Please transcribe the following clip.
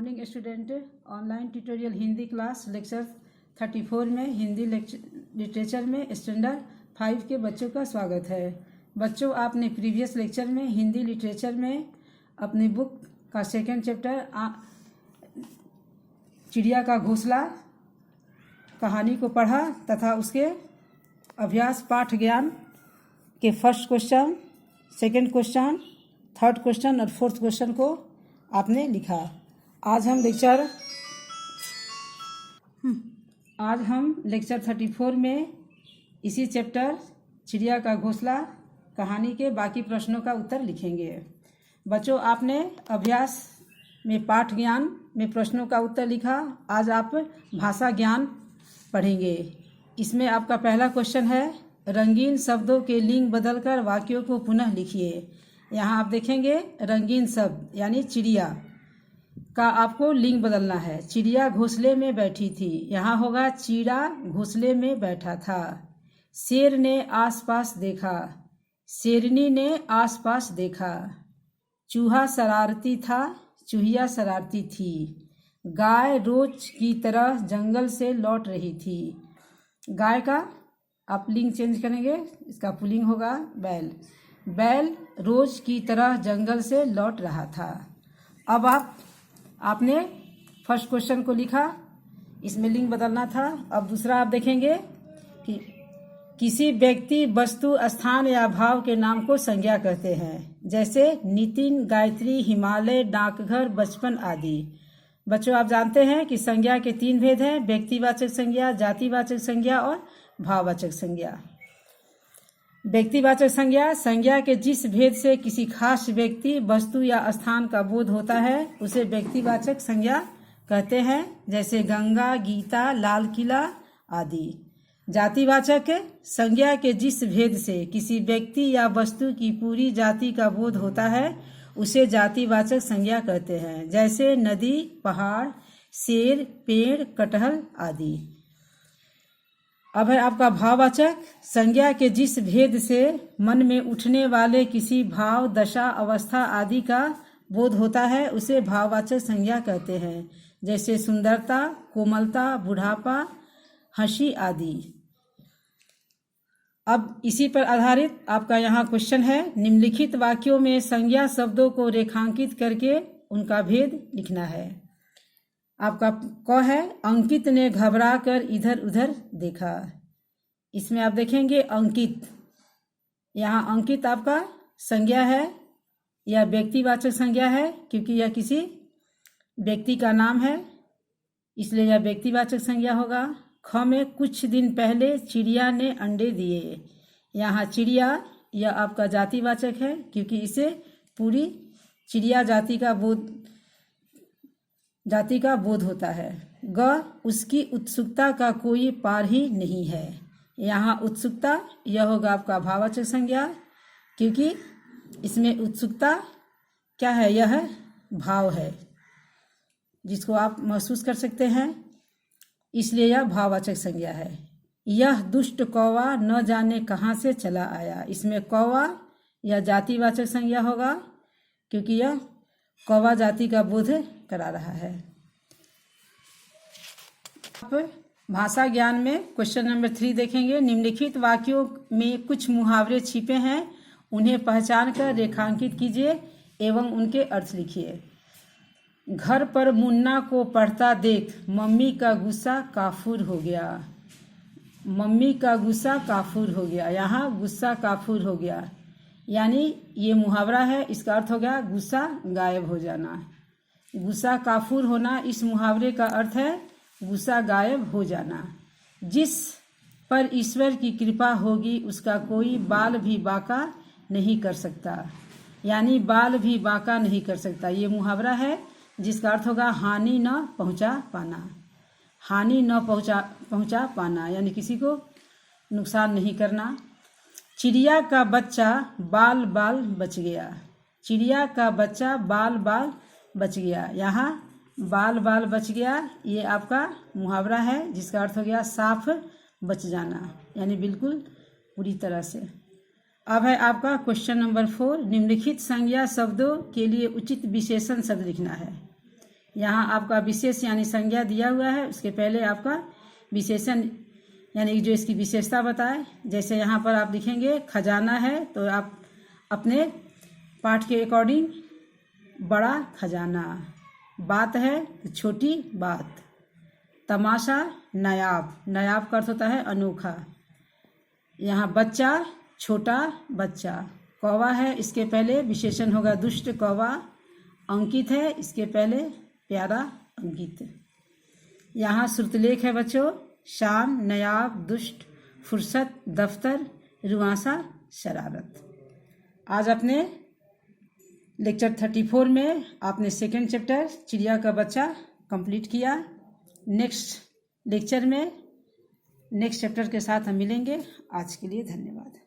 Morning student, online tutorial Hindi class lecture 34 में Hindi literature में standard 5 के बच्चों का स्वागत है। बच्चों, आपने प्रीवियस लेक्चर में हिंदी लिटरेचर में अपनी बुक का सेकंड चैप्टर चिड़िया का घोंसला कहानी को पढ़ा तथा उसके अभ्यास पाठ ज्ञान के first question, second question, third question और फोर्थ क्वेश्चन को आपने लिखा। आज हम लेक्चर 34 में इसी चैप्टर चिड़िया का घोंसला कहानी के बाकी प्रश्नों का उत्तर लिखेंगे। बच्चों, आपने अभ्यास में पाठ ज्ञान में प्रश्नों का उत्तर लिखा। आज आप भाषा ज्ञान पढ़ेंगे। इसमें आपका पहला क्वेश्चन है, रंगीन शब्दों के लिंग बदलकर वाक्यों को पुनः लिखिए। यहाँ आप देखेंगे रंगीन शब्द यानी चिड़िया का आपको लिंग बदलना है। चिड़िया घोंसले में बैठी थी, यहाँ होगा चिड़ा घोंसले में बैठा था। शेर ने आसपास देखा, शेरनी ने आसपास देखा। चूहा शरारती था, चूहिया शरारती थी। गाय रोज की तरह जंगल से लौट रही थी। गाय का आप लिंग चेंज करेंगे, इसका पुल्लिंग होगा बैल। बैल रोज की तरह जंगल से लौट रहा था। अब आपने फर्स्ट क्वेश्चन को लिखा, इसमें लिंग बदलना था। अब दूसरा आप देखेंगे कि किसी व्यक्ति, वस्तु, स्थान या भाव के नाम को संज्ञा कहते हैं, जैसे नितिन, गायत्री, हिमालय, डाकघर, बचपन आदि। बच्चों, आप जानते हैं कि संज्ञा के 3 भेद हैं, व्यक्तिवाचक संज्ञा, जातिवाचक संज्ञा और भाववाचक संज्ञा। व्यक्तिवाचक संज्ञा, संज्ञा के जिस भेद से किसी खास व्यक्ति, वस्तु या स्थान का बोध होता है उसे व्यक्तिवाचक संज्ञा कहते हैं, जैसे गंगा, गीता, लाल किला आदि। जातिवाचक संज्ञा के जिस भेद से किसी व्यक्ति या वस्तु की पूरी जाति का बोध होता है उसे जातिवाचक संज्ञा कहते हैं, जैसे नदी, पहाड़, शेर, पेड़, कटहल आदि। अब है आपका भाववाचक संज्ञा के जिस भेद से मन में उठने वाले किसी भाव, दशा, अवस्था आदि का बोध होता है उसे भाववाचक संज्ञा कहते हैं, जैसे सुंदरता, कोमलता, बुढ़ापा, हंसी आदि। अब इसी पर आधारित आपका यहाँ क्वेश्चन है, निम्नलिखित वाक्यों में संज्ञा शब्दों को रेखांकित करके उनका भेद लिखना है। आपका क है, अंकित ने घबरा कर इधर उधर देखा। इसमें आप देखेंगे अंकित, यहाँ अंकित आपका संज्ञा है या व्यक्तिवाचक संज्ञा है, क्योंकि यह किसी व्यक्ति का नाम है इसलिए यह व्यक्तिवाचक संज्ञा होगा। ख में, कुछ दिन पहले चिड़िया ने अंडे दिए। यहाँ चिड़िया यह आपका जातिवाचक है, क्योंकि इसे पूरी चिड़िया जाति का बोध होता है। ग, उसकी उत्सुकता का कोई पार ही नहीं है। यहाँ उत्सुकता यह होगा आपका भाववाचक संज्ञा, क्योंकि इसमें उत्सुकता क्या है, यह भाव है जिसको आप महसूस कर सकते हैं, इसलिए यह भाववाचक संज्ञा है। यह दुष्ट कौवा न जाने कहाँ से चला आया। इसमें कौवा यह जातिवाचक संज्ञा होगा, क्योंकि यह कौवा जाति का बोध करा रहा है। आप भाषा ज्ञान में क्वेश्चन नंबर 3 देखेंगे। निम्नलिखित वाक्यों में कुछ मुहावरे छिपे हैं, उन्हें पहचान कर रेखांकित कीजिए एवं उनके अर्थ लिखिए। घर पर मुन्ना को पढ़ता देख मम्मी का गुस्सा काफूर हो गया। मम्मी का गुस्सा काफूर हो गया, यहाँ गुस्सा काफूर हो गया, यानी ये मुहावरा है, इसका अर्थ हो गया गुस्सा गायब हो जाना। गुस्सा काफूर होना, इस मुहावरे का अर्थ है गुस्सा गायब हो जाना। जिस पर ईश्वर की कृपा होगी उसका कोई बाल भी बांका नहीं कर सकता, यानी बाल भी बांका नहीं कर सकता। ये मुहावरा है जिसका अर्थ होगा हानि न पहुंचा पाना। हानि न पहुंचा पाना यानी किसी को नुकसान नहीं करना। चिड़िया का बच्चा बाल बाल बच गया। चिड़िया का बच्चा बाल बाल बच गया, यहाँ बाल बाल बच गया ये आपका मुहावरा है, जिसका अर्थ हो गया साफ बच जाना, यानी बिल्कुल पूरी तरह से। अब है आपका क्वेश्चन नंबर 4, निम्नलिखित संज्ञा शब्दों के लिए उचित विशेषण शब्द लिखना है। यहाँ आपका विशेष यानी संज्ञा दिया हुआ है, उसके पहले आपका विशेषण यानी जो इसकी विशेषता बताए। जैसे यहाँ पर आप लिखेंगे खजाना है, तो आप अपने पाठ के अकॉर्डिंग बड़ा खजाना, बात है तो छोटी बात, तमाशा नायाब, नायाब का अर्थ होता है अनोखा। यहाँ बच्चा छोटा बच्चा, कौवा है इसके पहले विशेषण होगा दुष्ट कौवा, अंकित है इसके पहले प्यारा अंकित। यहाँ श्रुतलेख है बच्चों शाम, नायाब, दुष्ट, फुर्सत, दफ्तर, रुआसा, शरारत। आज अपने लेक्चर 34 में आपने सेकेंड चैप्टर चिड़िया का बच्चा कंप्लीट किया। नेक्स्ट लेक्चर में नेक्स्ट चैप्टर के साथ हम मिलेंगे। आज के लिए धन्यवाद।